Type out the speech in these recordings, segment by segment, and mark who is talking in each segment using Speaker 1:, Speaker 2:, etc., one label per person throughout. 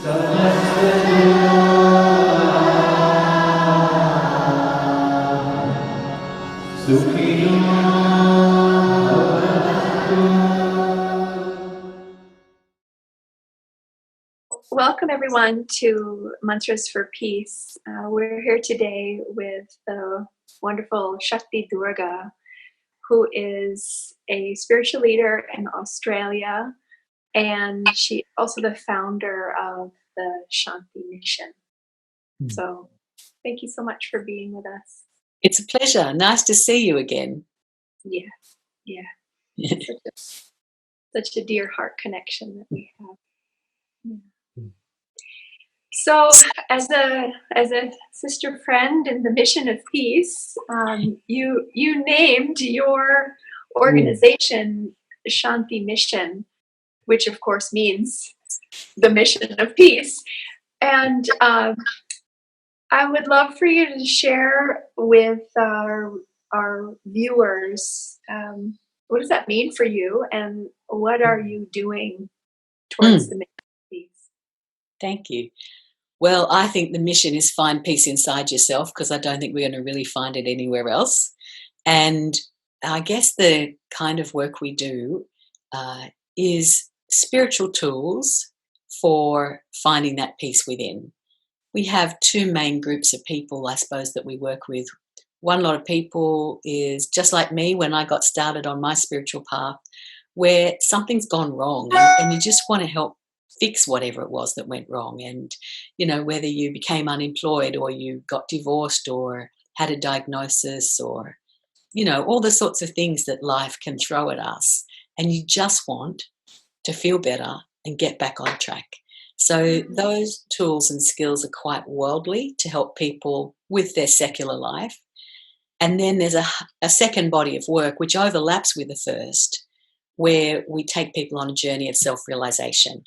Speaker 1: Welcome everyone to Mantras for Peace. We're here today with the wonderful Shakti Durga, who is a spiritual leader in Australia, and she's also the founder of the Shanti Mission. So thank you so much for being with us.
Speaker 2: It's a pleasure. Nice to see you again.
Speaker 1: Yeah. Such a dear heart connection that we have. Yeah. So, as a sister friend in the mission of peace, you named your organization Shanti Mission, which of course means the mission of peace. And I would love for you to share with our viewers, what does that mean for you, and what are you doing towards the mission of peace?
Speaker 2: Thank you. Well, I think the mission is find peace inside yourself, because I don't think we're going to really find it anywhere else. And I guess the kind of work we do is spiritual tools for finding that peace within. We have two main groups of people, I suppose, that we work with. One lot of people is just like me when I got started on my spiritual path, where something's gone wrong and you just want to help fix whatever it was that went wrong. And, you know, whether you became unemployed or you got divorced or had a diagnosis or, you know, all the sorts of things that life can throw at us. And you just want to feel better and get back on track. So those tools and skills are quite worldly to help people with their secular life. And then there's a second body of work which overlaps with the first, where we take people on a journey of self-realization.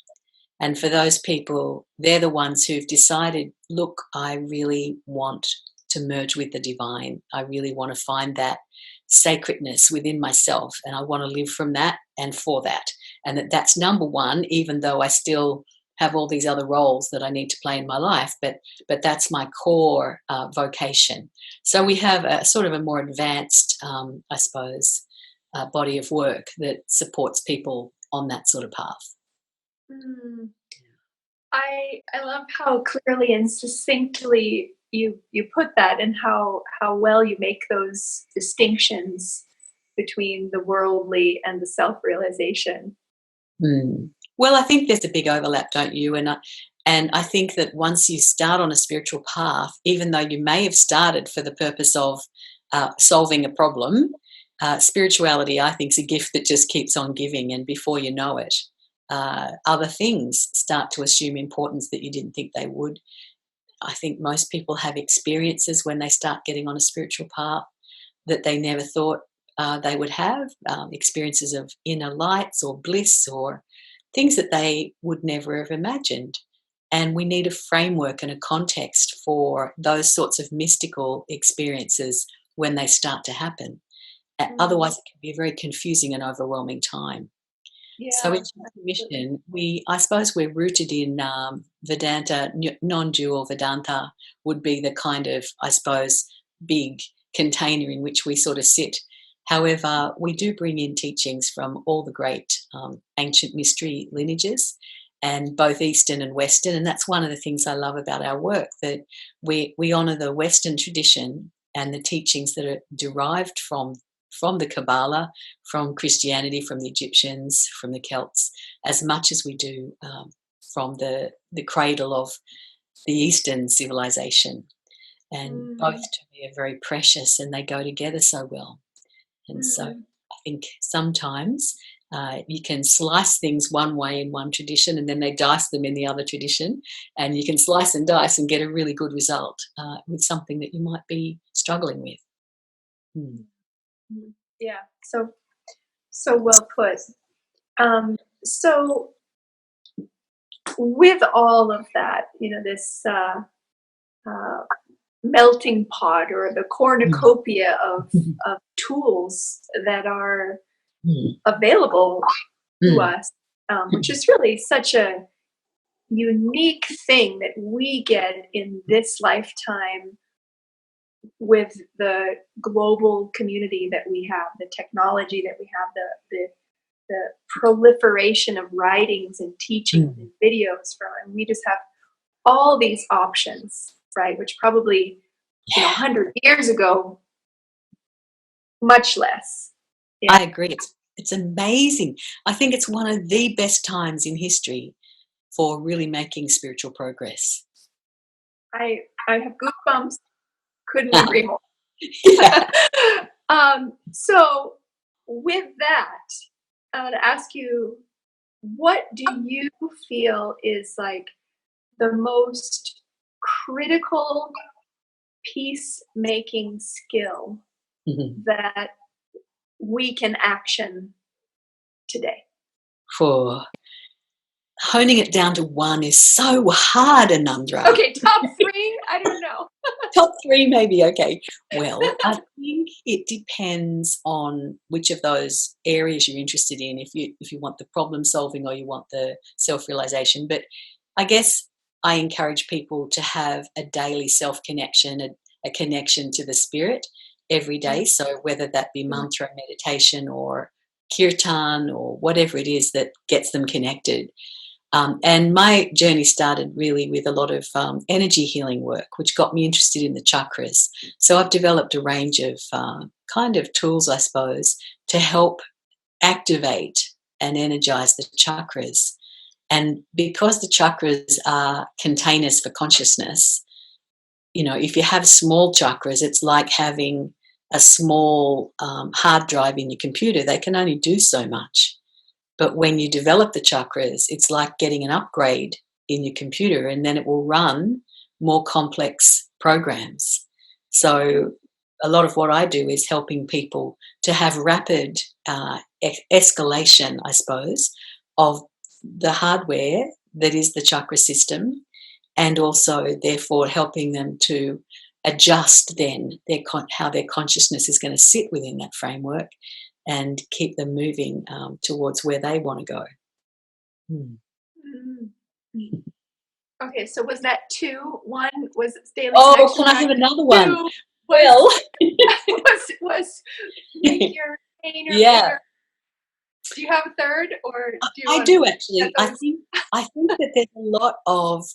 Speaker 2: And for those people, they're the ones who've decided, look, I really want to merge with the divine. I really want to find that sacredness within myself, and I want to live from that and for that. And that's number one, even though I still have all these other roles that I need to play in my life, but that's my core vocation. So we have a sort of a more advanced, I suppose, body of work that supports people on that sort of path.
Speaker 1: I love how clearly and succinctly you put that, and how well you make those distinctions between the worldly and the self-realization.
Speaker 2: Well, I think there's a big overlap, don't you? And I think that once you start on a spiritual path, even though you may have started for the purpose of solving a problem, spirituality, I think, is a gift that just keeps on giving, and before you know it, other things start to assume importance that you didn't think they would. I think most people have experiences when they start getting on a spiritual path that they never thought they would have, experiences of inner lights or bliss or things that they would never have imagined. And we need a framework and a context for those sorts of mystical experiences when they start to happen. Otherwise, it can be a very confusing and overwhelming time.
Speaker 1: Yeah,
Speaker 2: so in Shanti Mission, I suppose we're rooted in Vedanta, non-dual Vedanta would be the kind of, I suppose, big container in which we sort of sit. However, we do bring in teachings from all the great ancient mystery lineages, and both Eastern and Western. And that's one of the things I love about our work, that we honour the Western tradition and the teachings that are derived from the Kabbalah, from Christianity, from the Egyptians, from the Celts, as much as we do from the cradle of the Eastern civilization. And both to me are very precious, and they go together so well. And so I think sometimes you can slice things one way in one tradition, and then they dice them in the other tradition, and you can slice and dice and get a really good result with something that you might be struggling with.
Speaker 1: Yeah, so well put. So with all of that, you know, this melting pot or the cornucopia of tools that are available to us, which is really such a unique thing that we get in this lifetime with the global community that we have, the technology that we have, the proliferation of writings and teachings and videos from, and we just have all these options, right? Which probably, 100 years ago, much less. Yeah.
Speaker 2: I agree. It's amazing. I think it's one of the best times in history for really making spiritual progress.
Speaker 1: I have goosebumps. Couldn't agree more.
Speaker 2: Yeah.
Speaker 1: So with that, I want to ask you, what do you feel is like the most critical peacemaking skill that we can action today?
Speaker 2: For honing it down to one is so hard, Anandra.
Speaker 1: Okay, top 3? I don't know.
Speaker 2: Top 3 maybe, okay. Well, I think it depends on which of those areas you're interested in, if you want the problem solving or you want the self-realization. But I guess I encourage people to have a daily self-connection, a connection to the spirit every day. So whether that be mantra, meditation, or kirtan, or whatever it is that gets them connected. And my journey started really with a lot of energy healing work, which got me interested in the chakras. So I've developed a range of kind of tools, I suppose, to help activate and energize the chakras. And because the chakras are containers for consciousness, if you have small chakras, it's like having a small hard drive in your computer. They can only do so much. But when you develop the chakras, it's like getting an upgrade in your computer, and then it will run more complex programs. So a lot of what I do is helping people to have rapid escalation, I suppose, of the hardware that is the chakra system, and also therefore helping them to adjust then how their consciousness is going to sit within that framework and keep them moving towards where they want to go.
Speaker 1: Okay, so was that 2? 1 was daily
Speaker 2: connection. Oh, can I have another one?
Speaker 1: 2
Speaker 2: well,
Speaker 1: was make your pain or bigger. Do you have a third, or
Speaker 2: I do actually. I think that there's a lot of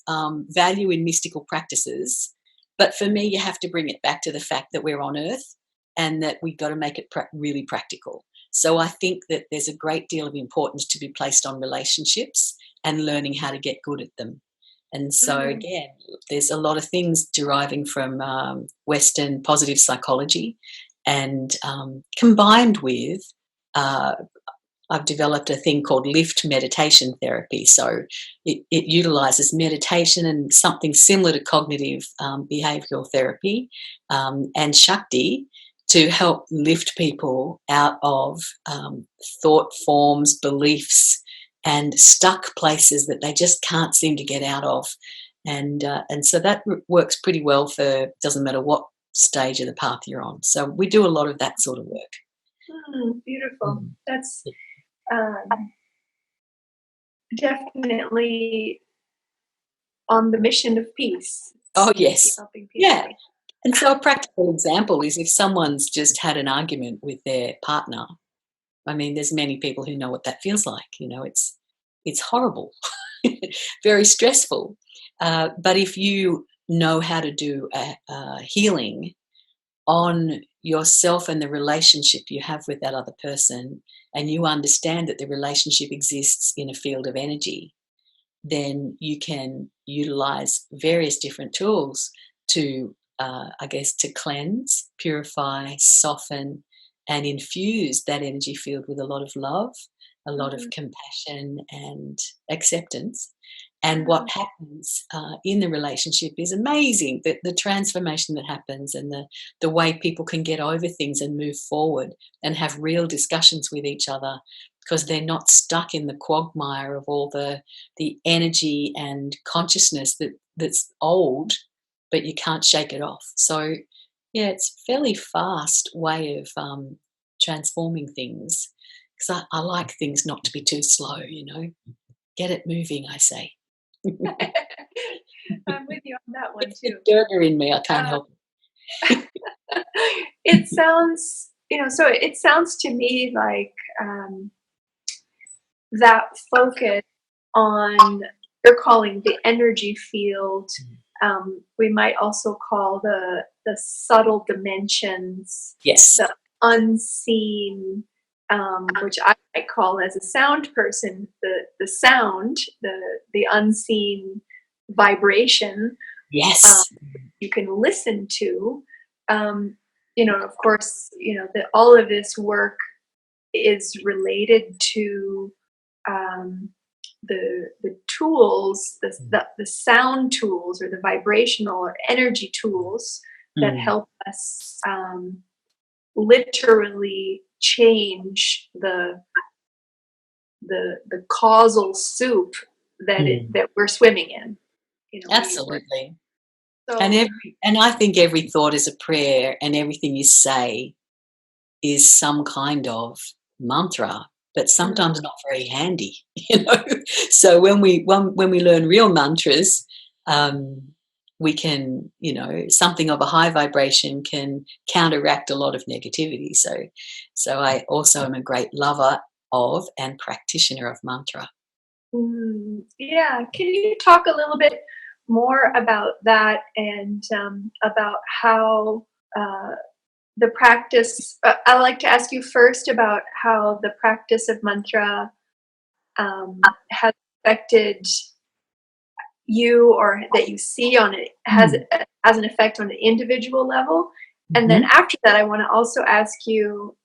Speaker 2: value in mystical practices, but for me, you have to bring it back to the fact that we're on Earth and that we've got to make it really practical. So I think that there's a great deal of importance to be placed on relationships and learning how to get good at them. And so, again, there's a lot of things deriving from Western positive psychology, and combined with, I've developed a thing called lift meditation therapy. So it utilizes meditation and something similar to cognitive behavioral therapy and Shakti to help lift people out of thought forms, beliefs, and stuck places that they just can't seem to get out of. And so that works pretty well for, doesn't matter what stage of the path you're on. So we do a lot of that sort of work.
Speaker 1: Beautiful. That's definitely on the mission of peace.
Speaker 2: Oh, yes. Yeah. And so a practical example is if someone's just had an argument with their partner. I mean, there's many people who know what that feels like. It's horrible, very stressful. But if you know how to do a healing on yourself and the relationship you have with that other person, and you understand that the relationship exists in a field of energy, then you can utilize various different tools to, to cleanse, purify, soften, and infuse that energy field with a lot of love, a lot of compassion and acceptance. And what happens in the relationship is amazing. The transformation that happens, and the way people can get over things and move forward and have real discussions with each other, because they're not stuck in the quagmire of all the energy and consciousness that's old, but you can't shake it off. So, yeah, it's a fairly fast way of transforming things, because I like things not to be too slow, Get it moving, I say.
Speaker 1: I'm with you on that one
Speaker 2: It's the
Speaker 1: too.
Speaker 2: Durga in me. I can't
Speaker 1: Uh,
Speaker 2: help it.
Speaker 1: it sounds, so it sounds to me like that focus on, they're calling the energy field. We might also call the subtle dimensions,
Speaker 2: Yes.
Speaker 1: the unseen, which I might call, as a sound person, the sound, the unseen vibration
Speaker 2: Yes.
Speaker 1: you can listen to. Of course, that all of this work is related to the tools, the sound tools, or the vibrational or energy tools that
Speaker 2: Mm.
Speaker 1: help us literally change the causal soup that we're swimming in.
Speaker 2: Absolutely.
Speaker 1: So
Speaker 2: And I think every thought is a prayer, and everything you say is some kind of mantra, but sometimes not very handy, you know. So when we learn real mantras, we can, something of a high vibration can counteract a lot of negativity. So I also am a great lover of and practitioner of mantra.
Speaker 1: yeah, can you talk a little bit more about that, and about how the practice? I'd like to ask you first about how the practice of mantra has affected you, or that you see on it has an effect on an individual level. And then
Speaker 2: Mhm.
Speaker 1: after that, I want to also ask you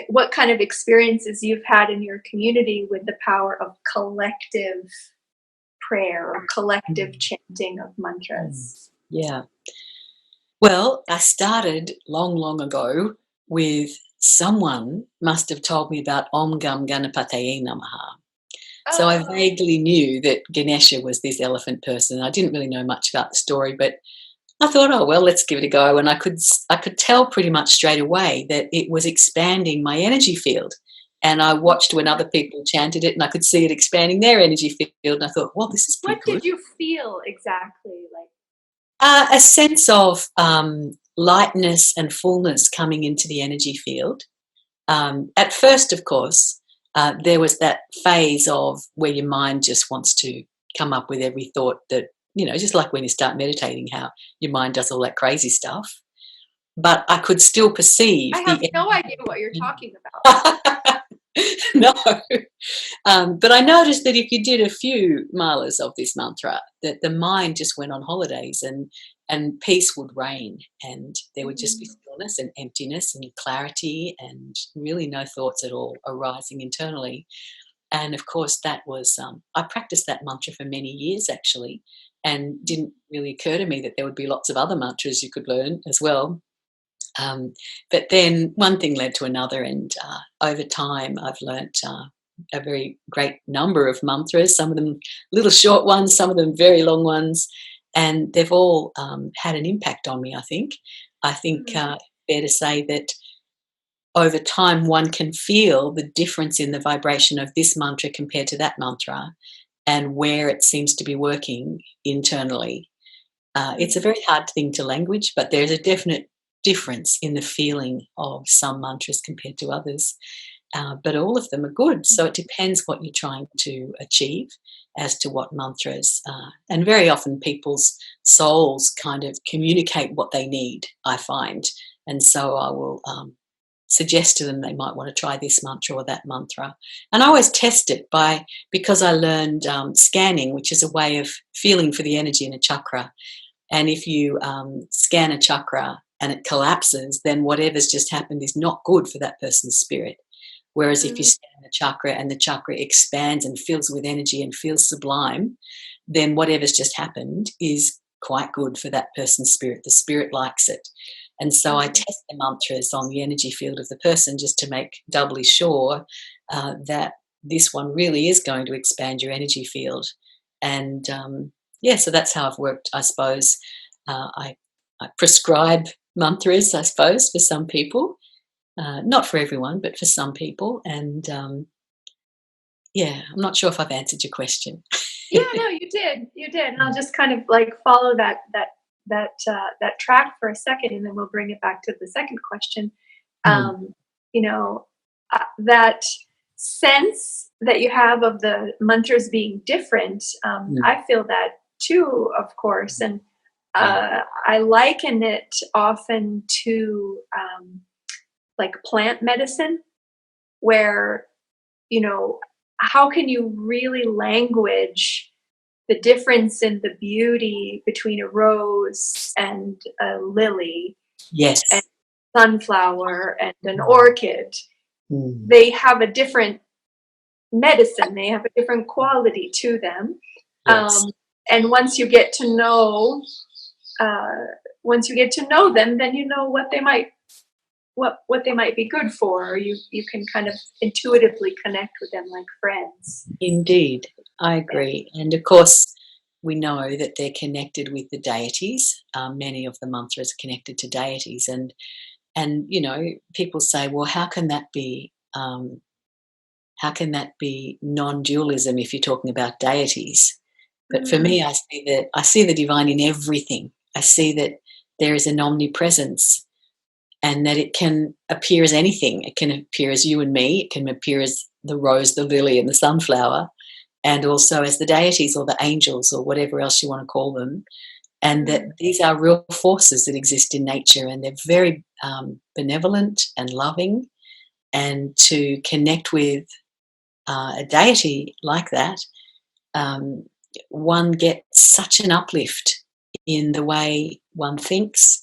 Speaker 1: what kind of experiences you've had in your community with the power of collective prayer or collective chanting of mantras.
Speaker 2: Yeah. Well, I started long, long ago with someone must have told me about Om Gam Ganapataye Namaha. So I
Speaker 1: Oh,
Speaker 2: vaguely knew that Ganesha was this elephant person. I didn't really know much about the story, but I thought, oh well, let's give it a go. And I could tell pretty much straight away that it was expanding my energy field. And I watched when other people chanted it, and I could see it expanding their energy field. And I thought, well, this is
Speaker 1: what
Speaker 2: pretty good.
Speaker 1: did you feel exactly like?
Speaker 2: A sense of lightness and fullness coming into the energy field. At first, of course, there was that phase of where your mind just wants to come up with every thought that, just like when you start meditating, how your mind does all that crazy stuff. But I could still perceive
Speaker 1: I have
Speaker 2: the
Speaker 1: no idea what you're talking about.
Speaker 2: no. But I noticed that if you did a few malas of this mantra, that the mind just went on holidays, and peace would reign, and there would just be stillness and emptiness and clarity, and really no thoughts at all arising internally. And of course, that was I practiced that mantra for many years actually, and didn't really occur to me that there would be lots of other mantras you could learn as well. But then one thing led to another, and over time, I've learnt a very great number of mantras. Some of them little short ones, some of them very long ones, and they've all had an impact on me. I think fair to say that over time, one can feel the difference in the vibration of this mantra compared to that mantra, and where it seems to be working internally. It's a very hard thing to language, but there's a definite difference in the feeling of some mantras compared to others. But all of them are good. So it depends what you're trying to achieve as to what mantras. And very often people's souls kind of communicate what they need, I find. And so I will suggest to them they might want to try this mantra or that mantra. And I always test it because I learned scanning, which is a way of feeling for the energy in a chakra. And if you scan a chakra and it collapses, then whatever's just happened is not good for that person's spirit. Whereas if you scan the chakra and the chakra expands and fills with energy and feels sublime, then whatever's just happened is quite good for that person's spirit. The spirit likes it. And so I test the mantras on the energy field of the person just to make doubly sure that this one really is going to expand your energy field. And so that's how I've worked, I suppose. I prescribe mantras, I suppose, for some people. Not for everyone, but for some people. And Yeah, I'm not sure if I've answered your question.
Speaker 1: Yeah, no, you did, and I'll just kind of like follow that track for a second, and then we'll bring it back to the second question.
Speaker 2: Mm,
Speaker 1: Um, that sense that you have of the mantras being different,
Speaker 2: mm,
Speaker 1: I feel that too, of course, and
Speaker 2: yeah.
Speaker 1: I liken it often to like plant medicine, where you know how can you really language the difference in the beauty between a rose and a lily and
Speaker 2: Yes.
Speaker 1: sunflower and an
Speaker 2: Mm,
Speaker 1: orchid.
Speaker 2: mm,
Speaker 1: They have a different medicine, they have a different quality to them.
Speaker 2: yes.
Speaker 1: And uh, once you get to know them, then you know what they might be good for, or you can kind of intuitively connect with them like friends.
Speaker 2: Indeed, I
Speaker 1: Yeah.
Speaker 2: agree. And of course, we know that they're connected with the deities. Many of the mantras are connected to deities, and people say, well, how can that be? How can that be non-dualism if you're talking about deities? But for
Speaker 1: Mm,
Speaker 2: me, I see the divine in everything. I see that there is an omnipresence, and that it can appear as anything. It can appear as you and me. It can appear as the rose, the lily, and the sunflower, and also as the deities or the angels or whatever else you want to call them. And that
Speaker 1: mm,
Speaker 2: these are real forces that exist in nature, and they're very benevolent and loving. And to connect with a deity like that, um, one gets such an uplift in the way one thinks.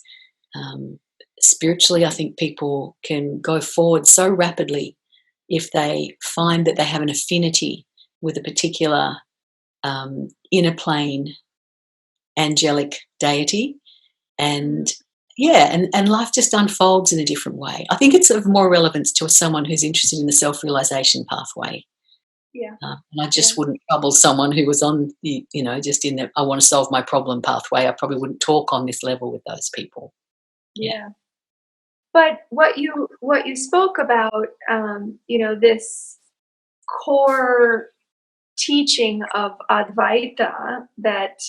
Speaker 2: Um, Spiritually, I think people can go forward so rapidly if they find that they have an affinity with a particular inner plane angelic deity.
Speaker 1: mm.
Speaker 2: And yeah, and life just unfolds in a different way. I think it's of more relevance to someone who's interested in the self-realization pathway.
Speaker 1: Yeah,
Speaker 2: And I
Speaker 1: yeah,
Speaker 2: just wouldn't trouble someone who was on the, just in the I want to solve my problem pathway. I probably wouldn't talk on this level with those people. Yeah.
Speaker 1: yeah. But what you spoke about, this core teaching of Advaita, that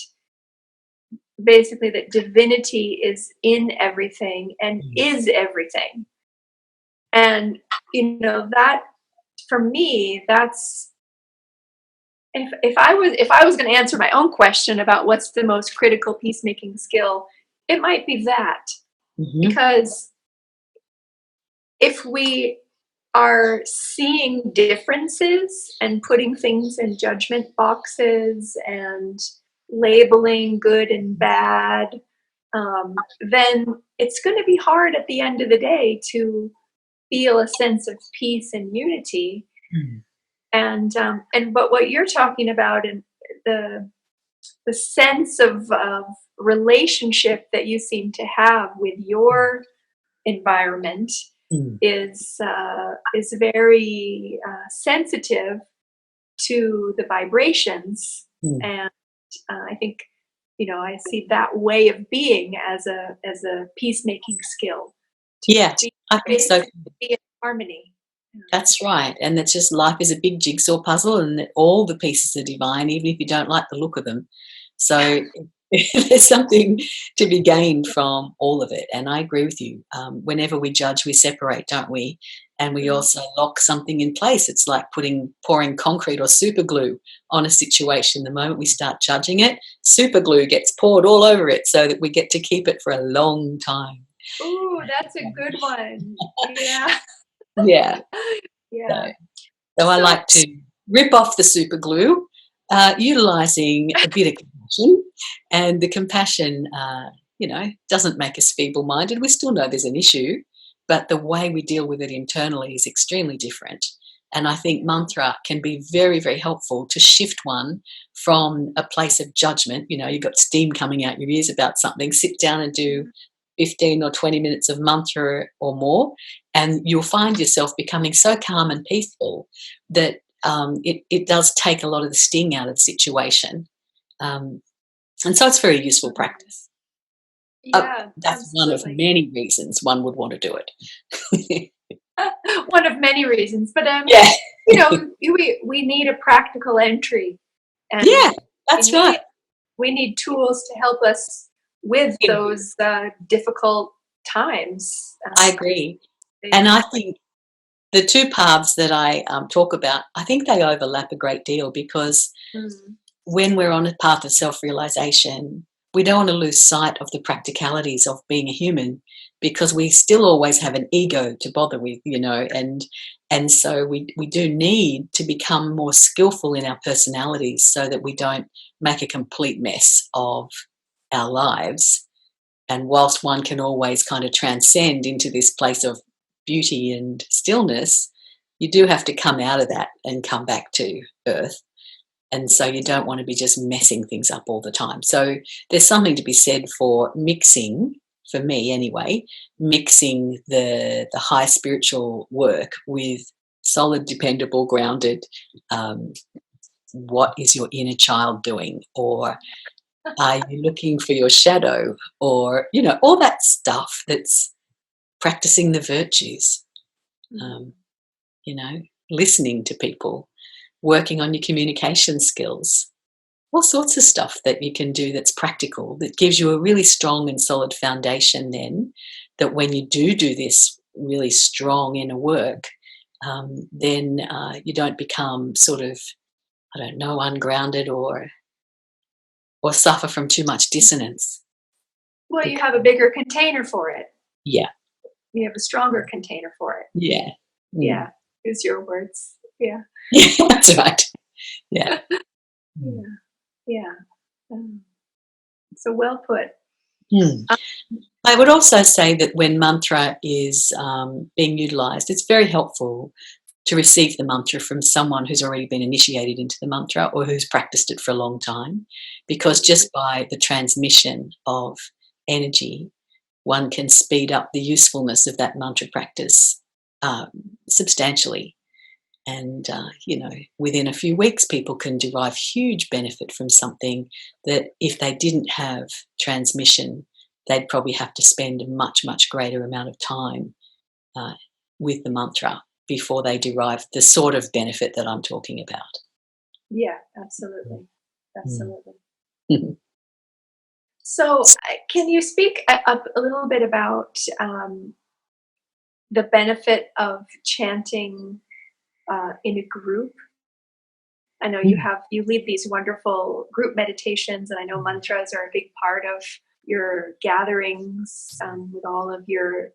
Speaker 1: basically that divinity is in everything and
Speaker 2: Mm,
Speaker 1: is everything, and that for me, that's if I was going to answer my own question about what's the most critical peacemaking skill, it might be that,
Speaker 2: mhm,
Speaker 1: because if we are seeing differences and putting things in judgment boxes and labeling good and bad, then it's going to be hard at the end of the day to feel a sense of peace and unity.
Speaker 2: mm,
Speaker 1: And but what you're talking about, and the the sense of relationship that you seem to have with your environment
Speaker 2: mm,
Speaker 1: is very sensitive to the vibrations,
Speaker 2: mm.
Speaker 1: and I think I see that way of being as a peacemaking skill, to
Speaker 2: Yeah,
Speaker 1: be
Speaker 2: I think so.
Speaker 1: be in harmony.
Speaker 2: That's right. And it's just life is a big jigsaw puzzle, and that all the pieces are divine, even if you don't like the look of them. So there's something to be gained from all of it. And I agree with you. Whenever we judge, we separate, don't we? And we
Speaker 1: Mhm.
Speaker 2: also lock something in place. It's like pouring concrete or super glue on a situation. The moment we start judging it, super glue gets poured all over it so that we get to keep it for a long time.
Speaker 1: Ooh, that's a good one. Yeah.
Speaker 2: Yeah. So
Speaker 1: Yeah.
Speaker 2: So I
Speaker 1: So,
Speaker 2: like to rip off the super glue, utilising a bit of compassion. And the compassion, doesn't make us feeble minded. We still know there's an issue, but the way we deal with it internally is extremely different. And I think mantra can be very, very helpful to shift one from a place of judgment. You've got steam coming out your ears about something, sit down and do 15 or 20 minutes of mantra or more, and you'll find yourself becoming so calm and peaceful that it does take a lot of the sting out of the situation. Um, and so it's very useful practice.
Speaker 1: yeah,
Speaker 2: That's one of
Speaker 1: absolutely.
Speaker 2: many reasons one would want to do it.
Speaker 1: One of many reasons, but
Speaker 2: Yeah.
Speaker 1: we need a practical entry, and
Speaker 2: Yeah,
Speaker 1: we
Speaker 2: that's right.
Speaker 1: need tools to help us with those difficult times.
Speaker 2: I agree. And I think the two paths that I talk about, I think they overlap a great deal, because
Speaker 1: Mm,
Speaker 2: when we're on a path of self-realization, we don't want to lose sight of the practicalities of being a human, because we still always have an ego to bother with, and so we do need to become more skillful in our personalities so that we don't make a complete mess of our lives. And whilst one can always kind of transcend into this place of beauty and stillness, you do have to come out of that and come back to earth. And so you don't want to be just messing things up all the time. So there's something to be said for mixing, for me anyway, mixing the high spiritual work with solid, dependable, grounded, what is your inner child doing? Or are you looking for your shadow? Or, all that stuff that's practicing the virtues, um, you know, listening to people, working on your communication skills, all sorts of stuff that you can do that's practical, that gives you a really strong and solid foundation then, that when you do this really strong inner work, then you don't become sort of, I don't know, ungrounded or suffer from too much dissonance.
Speaker 1: well, you have a bigger container for it.
Speaker 2: Yeah.
Speaker 1: You have a stronger container for it.
Speaker 2: Yeah.
Speaker 1: Yeah, use your words. Yeah.
Speaker 2: Yeah, that's right. Yeah.
Speaker 1: Yeah. So well put.
Speaker 2: Mm. I would also say that when mantra is being utilised, it's very helpful to receive the mantra from someone who's already been initiated into the mantra or who's practiced it for a long time, because just by the transmission of energy, one can speed up the usefulness of that mantra practice substantially. And, within a few weeks, people can derive huge benefit from something that if they didn't have transmission, they'd probably have to spend a much, much greater amount of time with the mantra before they derive the sort of benefit that I'm talking about.
Speaker 1: Yeah, absolutely. Absolutely.
Speaker 2: Mm.
Speaker 1: So, can you speak a little bit about the benefit of chanting in a group? I know you lead these wonderful group meditations, and I know mantras are a big part of your gatherings with all of your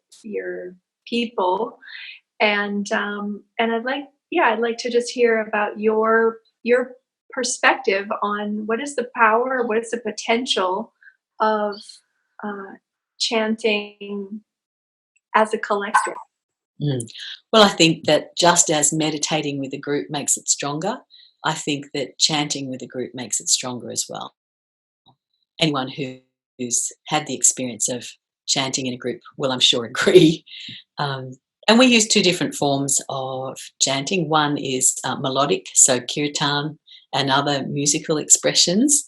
Speaker 1: people. And I'd like to just hear about your perspective on what is the power, what is the potential of uh, chanting as a collective.
Speaker 2: Mm. Well, I think that just as meditating with a group makes it stronger, I think that chanting with a group makes it stronger as well. Anyone who's had the experience of chanting in a group will, I'm sure, agree. And we use two different forms of chanting. One is melodic, so kirtan and other musical expressions,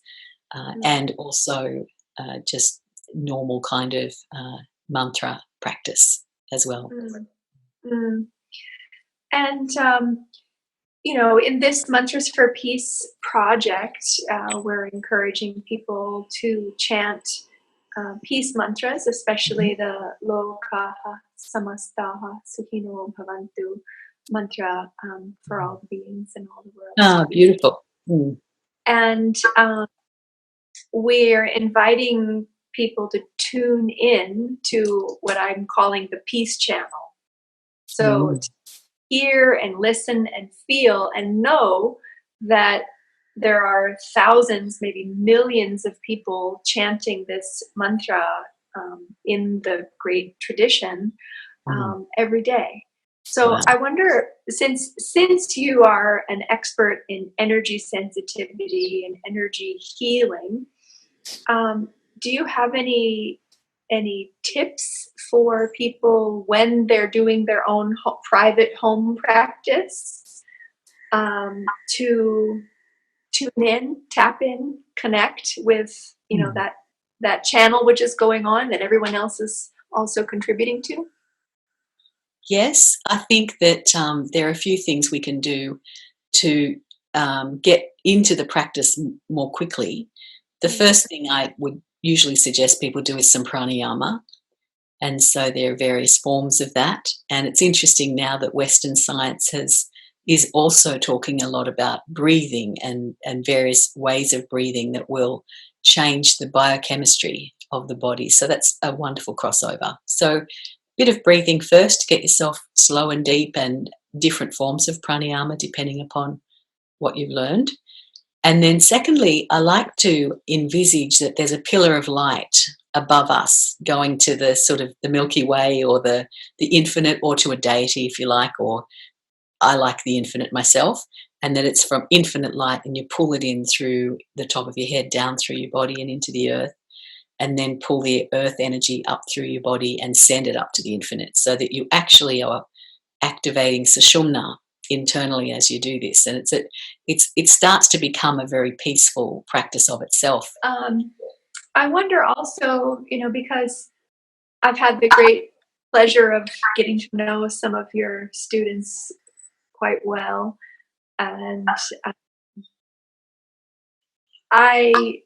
Speaker 2: and also just normal kind of mantra practice as well.
Speaker 1: Mm. And in this Mantras for Peace project, we're encouraging people to chant peace mantras, especially the Lokaha Samastaha Sukhino Bhavantu mantra for all the beings in all the world.
Speaker 2: Ah, beautiful. Mm.
Speaker 1: And we're inviting people to tune in to what I'm calling the Peace Channel. So to hear and listen and feel and know that there are thousands, maybe millions of people chanting this mantra in the great tradition every day. So
Speaker 2: Wow.
Speaker 1: I wonder, since you are an expert in energy sensitivity and energy healing, do you have any tips for people when they're doing their own private home practice to tune in, tap in, connect with that channel which is going on that everyone else is also contributing to?
Speaker 2: Yes, I think that there are a few things we can do to get into the practice more quickly. The first thing I would usually suggest people do is some pranayama. And so there are various forms of that. And it's interesting now that Western science is also talking a lot about breathing and various ways of breathing that will change the biochemistry of the body. So that's a wonderful crossover. So a bit of breathing first to get yourself slow and deep, and different forms of pranayama depending upon what you've learned. And then secondly, I like to envisage that there's a pillar of light above us going to the sort of the Milky Way, or the infinite, or to a deity if you like, or I like the infinite myself, and that it's from infinite light, and you pull it in through the top of your head, down through your body and into the earth, and then pull the earth energy up through your body and send it up to the infinite, so that you actually are activating sushumna internally as you do this. And it starts to become a very peaceful practice of itself.
Speaker 1: I wonder also, because I've had the great pleasure of getting to know some of your students quite well, and I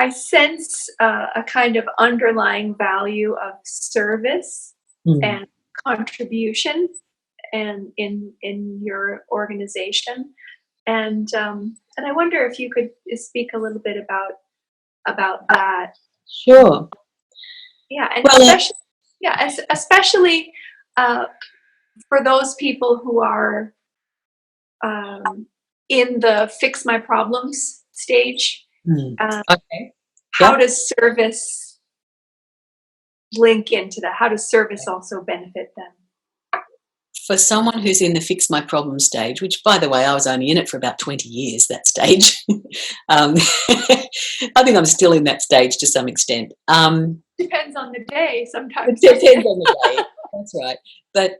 Speaker 1: sense a kind of underlying value of service and contribution, and in your organization, and I wonder if you could speak a little bit about that.
Speaker 2: Sure.
Speaker 1: Yeah, and
Speaker 2: Well,
Speaker 1: especially for those people who are in the fix my problems stage.
Speaker 2: okay.
Speaker 1: How does service link into that? How does service also benefit them?
Speaker 2: For someone who's in the fix my problem stage, which, by the way, I was only in it for about 20 years, that stage. I think I'm still in that stage to some extent.
Speaker 1: Depends on the day sometimes.
Speaker 2: It depends on the day. That's right. But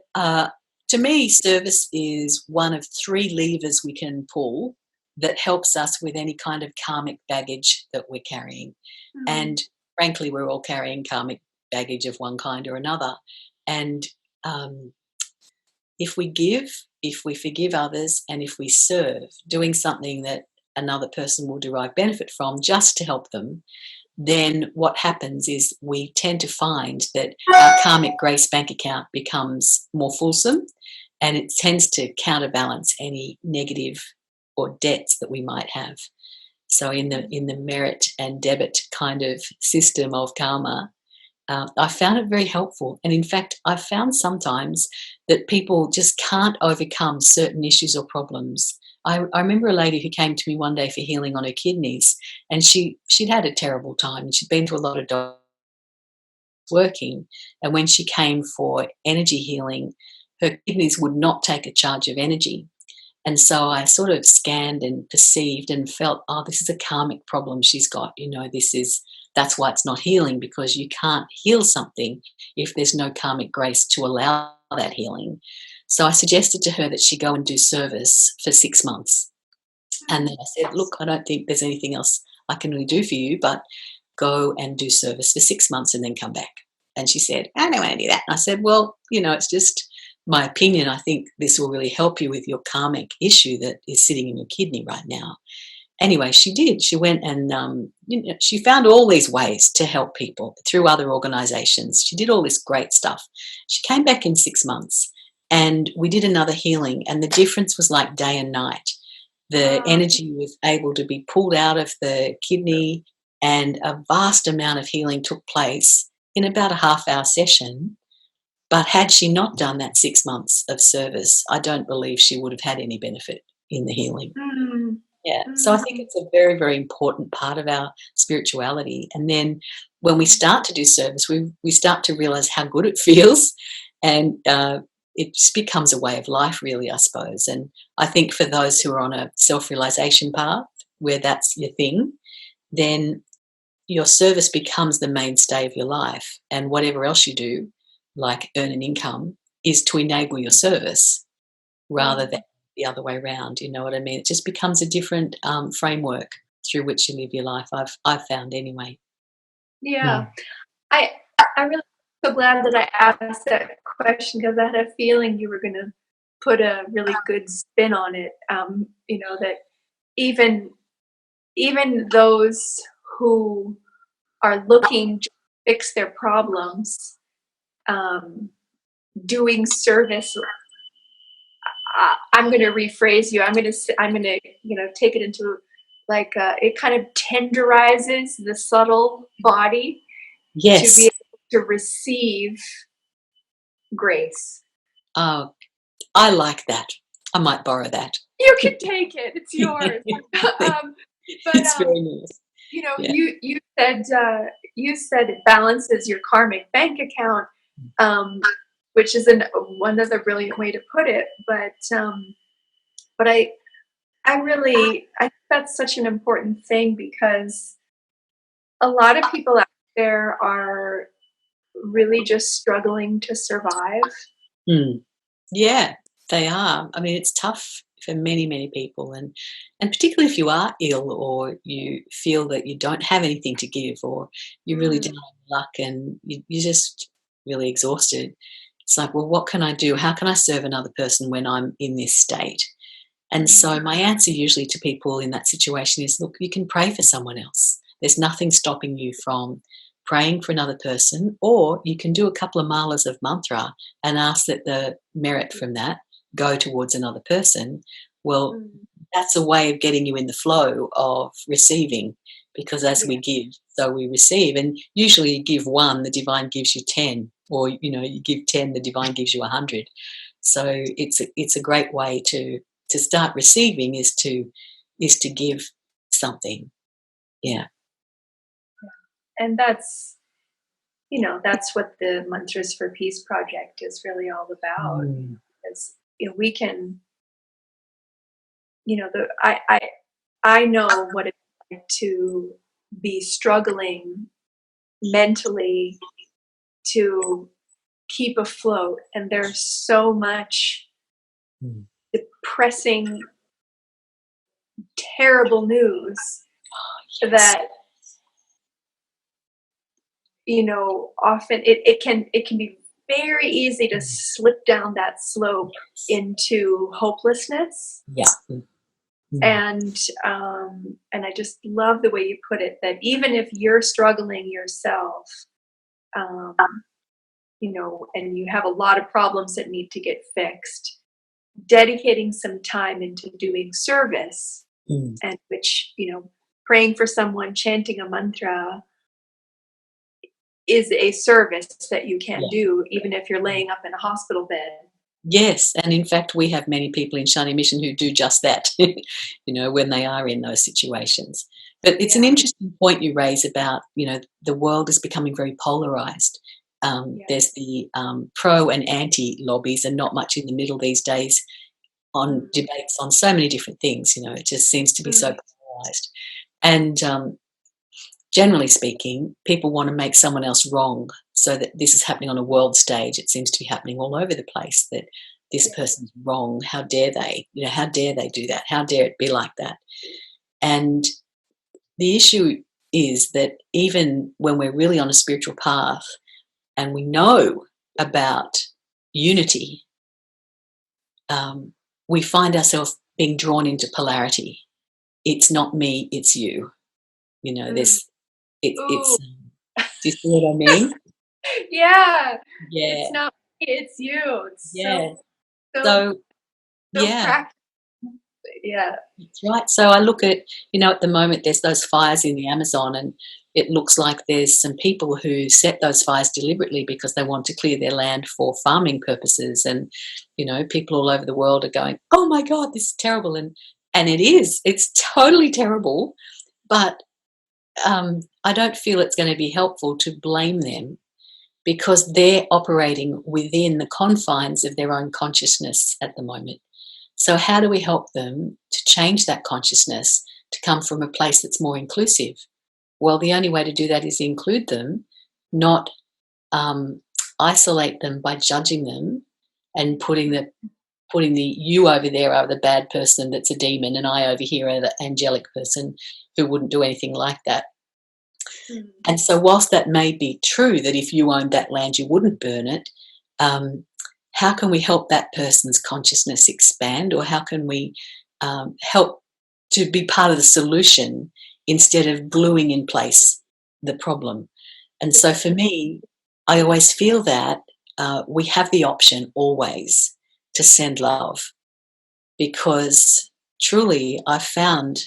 Speaker 2: to me, service is one of three levers we can pull that helps us with any kind of karmic baggage that we're carrying. And frankly, we're all carrying karmic baggage of one kind or another. And if we give, if we forgive others, and if we serve, doing something that another person will derive benefit from just to help them, then what happens is we tend to find that our karmic grace bank account becomes more fulsome, and it tends to counterbalance any negative or debts that we might have. So in the merit and debit kind of system of karma, I found it very helpful. And in fact, I found sometimes that people just can't overcome certain issues or problems. I remember a lady who came to me one day for healing on her kidneys, and she'd had a terrible time, and she'd been to a lot of doctors working. And when she came for energy healing, her kidneys would not take a charge of energy. And so I sort of scanned and perceived and felt, oh, this is a karmic problem she's got. That's why it's not healing, because you can't heal something if there's no karmic grace to allow that healing. So I suggested to her that she go and do service for 6 months. And then I said, look, I don't think there's anything else I can really do for you, but go and do service for 6 months and then come back. And she said, I don't want to do that. And I said, well, it's just my opinion. I think this will really help you with your karmic issue that is sitting in your kidney right now. Anyway, she did. She went and she found all these ways to help people through other organizations. She did all this great stuff. She came back in 6 months, and we did another healing, and the difference was like day and night. The energy was able to be pulled out of the kidney, and a vast amount of healing took place in about a half-hour session. But had she not done that 6 months of service, I don't believe she would have had any benefit in the healing. Yeah, so I think it's a very, very important part of our spirituality. And then when we start to do service, we start to realize how good it feels, and it just becomes a way of life, really, I suppose. And I think for those who are on a self-realization path where that's your thing, then your service becomes the mainstay of your life, and whatever else you do, like earn an income, is to enable your service rather than the other way around. You know what I mean? It just becomes a different framework through which you live your life. I've found anyway.
Speaker 1: Yeah, I really so glad that I asked that question because I had a feeling you were going to put a really good spin on it. That even those who are looking to fix their problems, doing service. I'm going to rephrase you. I'm going to take it into like it kind of tenderizes the subtle body to be able to receive grace.
Speaker 2: Oh, I like that. I might borrow that.
Speaker 1: You can take it. It's yours.
Speaker 2: It's very nice.
Speaker 1: You said it balances your karmic bank account, which is one other brilliant way to put it. But I think that's such an important thing because a lot of people out there are really just struggling to survive.
Speaker 2: Yeah, they are. I mean, it's tough for many, many people, and particularly if you are ill or you feel that you don't have anything to give or you really don't have luck and you're just really exhausted. It's like, well, what can I do? How can I serve another person when I'm in this state? And so my answer usually to people in that situation is, look, you can pray for someone else. There's nothing stopping you from praying for another person, or you can do a couple of malas of mantra and ask that the merit from that go towards another person. Well, that's a way of getting you in the flow of receiving, because as we give, so we receive. And usually you give 1, the divine gives you 10, or you give 10, the divine gives you 100. So it's a great way to start receiving is to give something. Yeah.
Speaker 1: And that's what the Mantras for Peace project is really all about. Because we can, I know what it's like to be struggling mentally to keep afloat, and there's so much depressing, terrible news that often it can be very easy to slip down that slope into hopelessness. And I just love the way you put it, that even if you're struggling yourself, and you have a lot of problems that need to get fixed, dedicating some time into doing service, and which, praying for someone, chanting a mantra is a service that you can do even if you're laying up in a hospital bed.
Speaker 2: Yes, and in fact we have many people in Shanti Mission who do just that, when they are in those situations. But it's an interesting point you raise about, the world is becoming very polarized. There's the pro and anti lobbies and not much in the middle these days on debates on so many different things. It just seems to be so polarized. And generally speaking, people want to make someone else wrong, so that this is happening on a world stage. It seems to be happening all over the place, that this person's wrong. How dare they? How dare they do that? How dare it be like that? And the issue is that even when we're really on a spiritual path and we know about unity, we find ourselves being drawn into polarity. It's not me, it's you. It's do you see what I mean?
Speaker 1: Yeah. It's not me, it's you. It's so practical. Yeah.
Speaker 2: That's right. So I look at, at the moment there's those fires in the Amazon, and it looks like there's some people who set those fires deliberately because they want to clear their land for farming purposes. And, people all over the world are going, oh my God, this is terrible. And it is. It's totally terrible. But I don't feel it's going to be helpful to blame them, because they're operating within the confines of their own consciousness at the moment. So how do we help them to change that consciousness to come from a place that's more inclusive? Well, the only way to do that is include them, not isolate them by judging them and putting the you over there are the bad person that's a demon, and I over here are the angelic person who wouldn't do anything like that. And so whilst that may be true, that if you owned that land you wouldn't burn it, how can we help that person's consciousness expand, or how can we help to be part of the solution instead of gluing in place the problem? And so for me, I always feel that we have the option always to send love, because truly I've found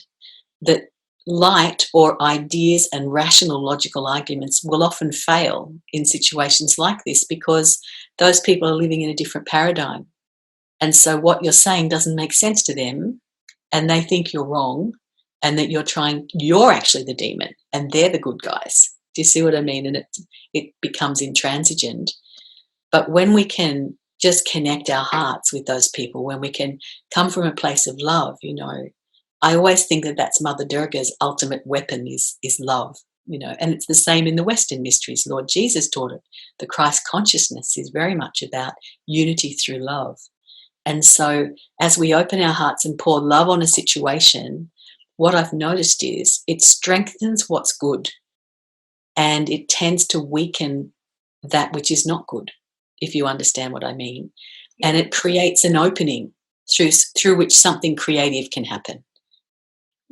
Speaker 2: that light or ideas and rational logical arguments will often fail in situations like this, because those people are living in a different paradigm. And so what you're saying doesn't make sense to them, and they think you're wrong, and that you're actually the demon and they're the good guys. Do you see what I mean? And it becomes intransigent. But when we can just connect our hearts with those people, when we can come from a place of love, I always think that that's Mother Durga's ultimate weapon is love, and it's the same in the Western mysteries. Lord Jesus taught it. The Christ consciousness is very much about unity through love. And so as we open our hearts and pour love on a situation, what I've noticed is it strengthens what's good, and it tends to weaken that which is not good, if you understand what I mean. And it creates an opening through which something creative can happen.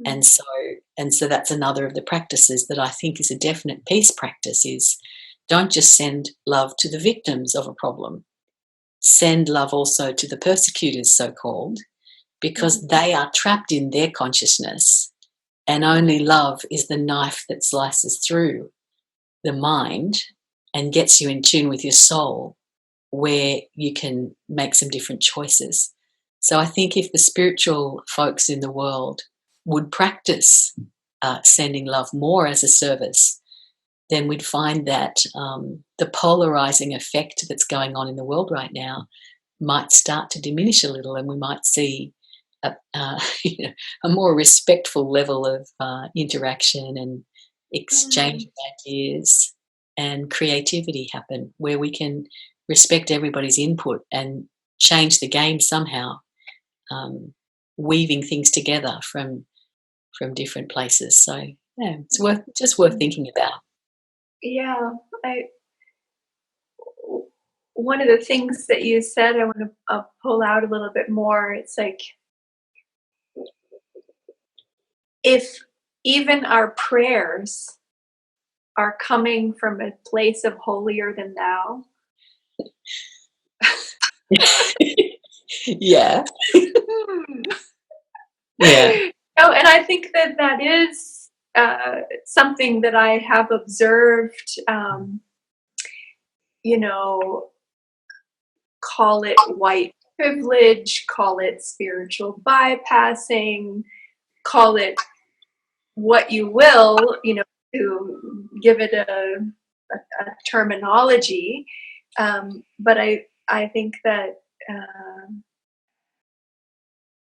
Speaker 2: And so that's another of the practices that I think is a definite peace practice, is don't just send love to the victims of a problem. Send love also to the persecutors, so-called, because they are trapped in their consciousness, and only love is the knife that slices through the mind and gets you in tune with your soul, where you can make some different choices. So I think if the spiritual folks in the world would practice sending love more as a service, then we'd find that the polarizing effect that's going on in the world right now might start to diminish a little, and we might see a more respectful level of interaction and exchange of ideas and creativity happen, where we can respect everybody's input and change the game somehow, weaving things together from different places. So yeah, it's worth thinking about.
Speaker 1: Yeah, one of the things that you said, I want to pull out a little bit more. It's like, if even our prayers are coming from a place of holier than thou.
Speaker 2: Yeah. Yeah.
Speaker 1: Oh, and I think that is something that I have observed, call it white privilege, call it spiritual bypassing, call it what you will, to give it a terminology. But I think that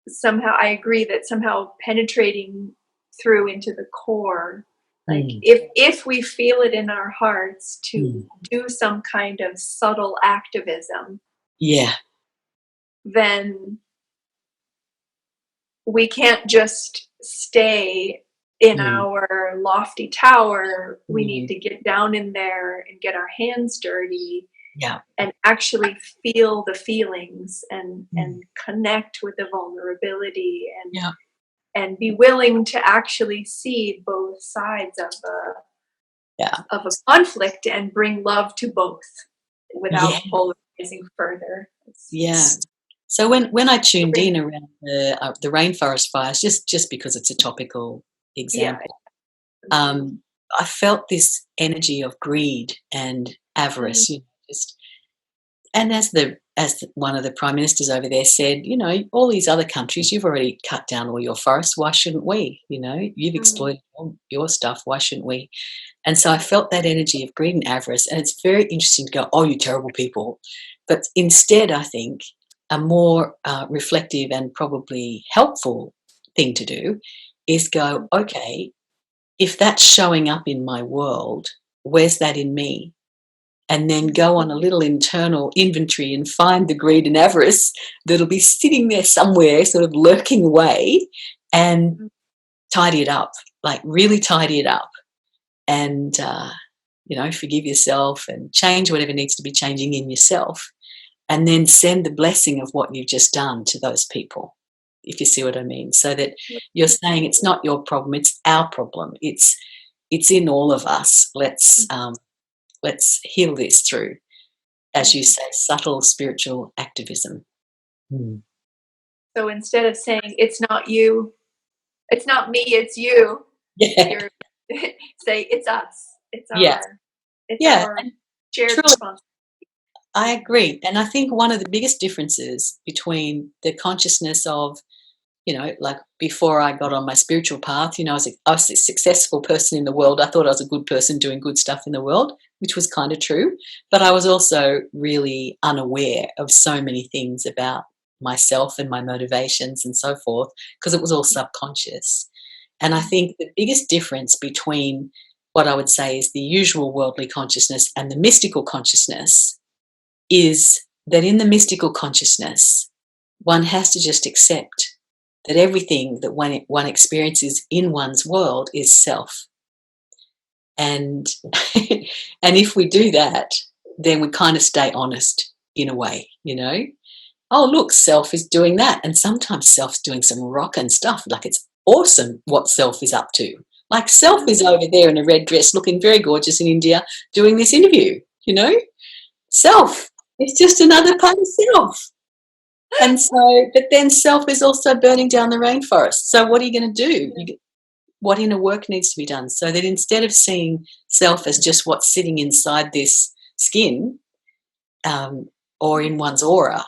Speaker 1: somehow I agree that somehow penetrating through into the core, like if we feel it in our hearts to do some kind of subtle activism, then we can't just stay in our lofty tower. We need to get down in there and get our hands dirty, and actually feel the feelings and connect with the vulnerability and be willing to actually see both sides of a conflict and bring love to both without polarizing further.
Speaker 2: So when I tuned in around the rainforest fires, just because it's a topical example, I felt this energy of greed and avarice. And as one of the prime ministers over there said, all these other countries, you've already cut down all your forests. Why shouldn't we? You've exploited your stuff. Why shouldn't we? And so I felt that energy of greed and avarice. And it's very interesting to go, oh, you terrible people. But instead, I think a more reflective and probably helpful thing to do is go, okay, if that's showing up in my world, where's that in me? And then go on a little internal inventory and find the greed and avarice that'll be sitting there somewhere, sort of lurking away, and tidy it up, like really tidy it up. and forgive yourself and change whatever needs to be changing in yourself, and then send the blessing of what you've just done to those people, if you see what I mean. So that you're saying it's not your problem, it's our problem. It's in all of us. Let's heal this through, as you say, subtle spiritual activism.
Speaker 1: So instead of saying it's not you, it's not me, it's you, you're say it's us. It's our shared responsibility.
Speaker 2: I agree. And I think one of the biggest differences between the consciousness of, like before I got on my spiritual path, I was a successful person in the world. I thought I was a good person doing good stuff in the world, which was kind of true. But I was also really unaware of so many things about myself and my motivations and so forth, because it was all subconscious. And I think the biggest difference between what I would say is the usual worldly consciousness and the mystical consciousness is that in the mystical consciousness, one has to just accept that everything that one experiences in one's world is self. And and if we do that, then we kind of stay honest in a way, Oh, look, self is doing that. And sometimes self's doing some rockin' stuff. Like, it's awesome what self is up to. Like, self is over there in a red dress looking very gorgeous in India doing this interview, Self. It's just another part of self. And so, but then self is also burning down the rainforest. So what are you going to do? What inner work needs to be done? So that instead of seeing self as just what's sitting inside this skin or in one's aura,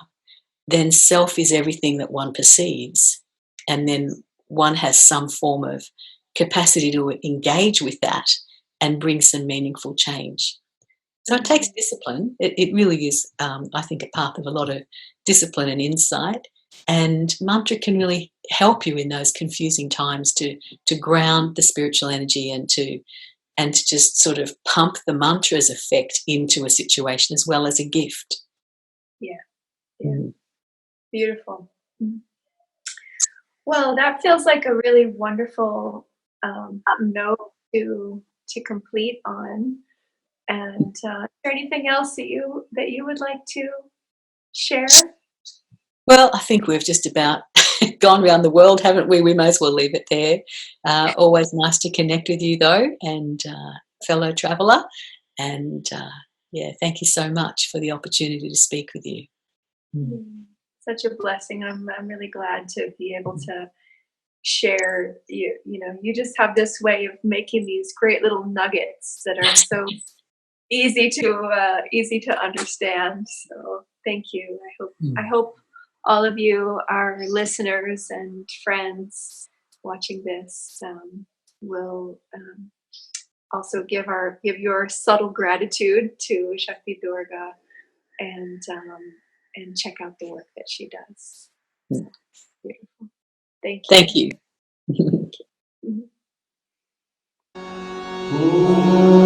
Speaker 2: then self is everything that one perceives. And then one has some form of capacity to engage with that and bring some meaningful change. So it takes discipline. It really is, I think, a path of a lot of discipline and insight. And mantra can really help you in those confusing times to ground the spiritual energy and to just sort of pump the mantra's effect into a situation as well as a gift.
Speaker 1: Yeah. Beautiful. Well, that feels like a really wonderful note to complete on. And is there anything else that you would like to share?
Speaker 2: Well, I think we've just about gone around the world, haven't we? We may as well leave it there. Always nice to connect with you, though, and fellow traveller. And thank you so much for the opportunity to speak with you.
Speaker 1: Such a blessing. I'm really glad to be able to share. You just have this way of making these great little nuggets that are so easy to understand. So thank you. I hope all of you, our listeners and friends watching this, will also give your subtle gratitude to Shakti Durga and check out the work that she does. Beautiful. Thank you.
Speaker 2: Thank you.